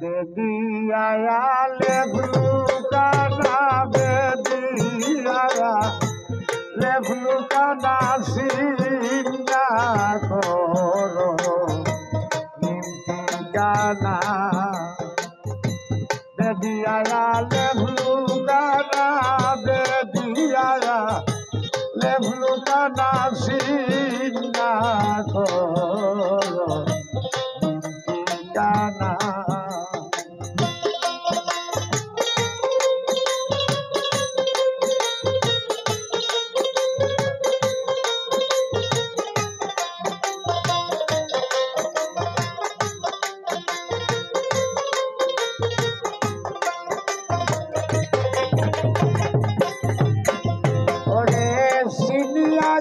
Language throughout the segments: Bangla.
বেদিয়ায়া লেভলু কানা বেদিয়ায়া লেভলু কানা সিন্না করো নিমতি কানা বেদিয়ায়া লেভলু কানা বেদিয়ায়া লেভলু কানা সিন্না করো নিমতি কানা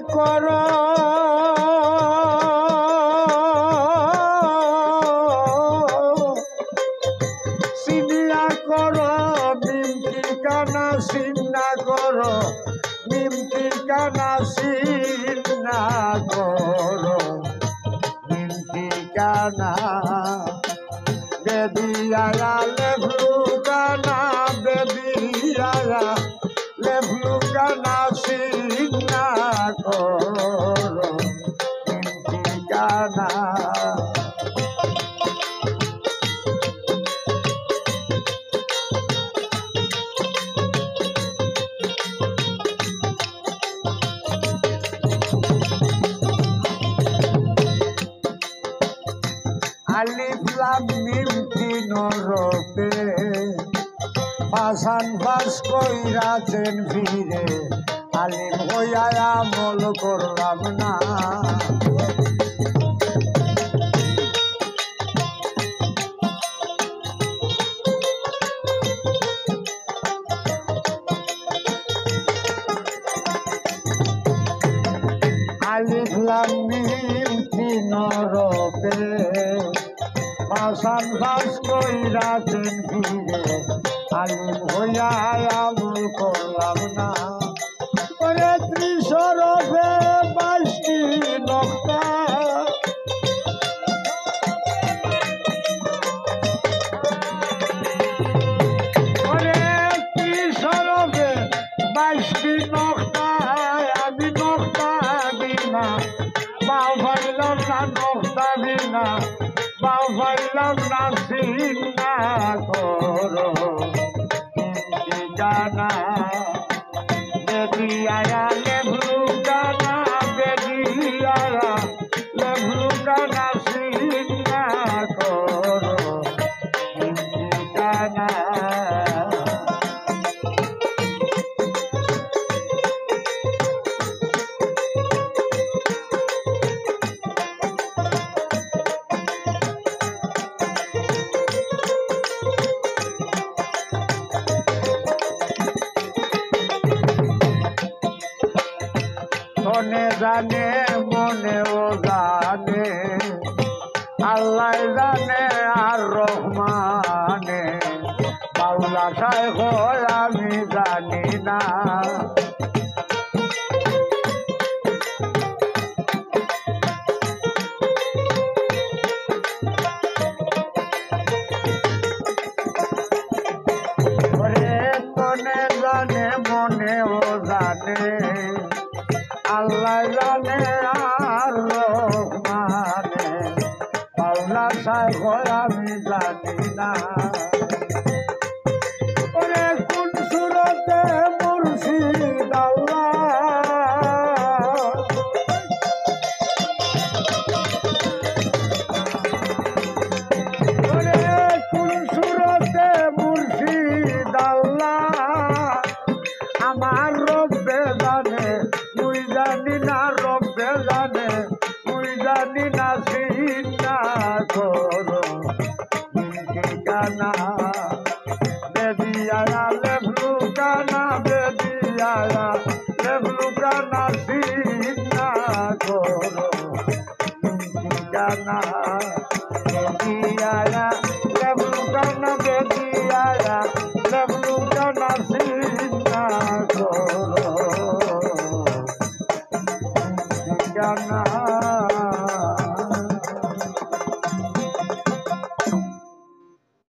করো সিনিয়া করো নিমতি কানা সিন্না করো নিমতি কানা সিন্না করো নিমতি কানা বেদিয়ায়া লেভলু কানা বেদিয়ায়া লেভলু কানা সিন্না করো নিমতি কানা আলিফ লাম মিম তিন রূপে পাশান পাশ কইরাছেন ফিরে আলিম হইয়া আমল করলাম না আলিফ লাম মিম তিন রূপে পাশান পাশ কইরাছেন ফিরে আলিম হইয়া আমল করলাম না করে ত্রিশরফে 22টি নকতা করে ত্রিশরফে 22টি নকতা আমি নকতা বিনা বাউ ফাইলাম না নকতা বিনা বাউ ফাইলাম না সিন্না করো নিমতি কানা বেদিয়ায়া লেভলু কানা বেদিয়ায়া লেভলু কানা সিন্না করো নিমতি কানা মনে জানে মনেও জানে আল্লাহ জানে আর রহমানে মাওলা শাইখ আমি জানি না মনে জানে মনেও জানে আল্লাহ জানে আর রহমানে মাওলা শাইখ আমি জানি না ওরে কোন সুরতে মুর্শিদ আল্লাহ ওরে কোন সুরতে মুর্শিদ আল্লাহ আমার রব্বে জানে মুই জানি না রব্বে জানে মুই জানি না সিন্না করো নিমতি কানা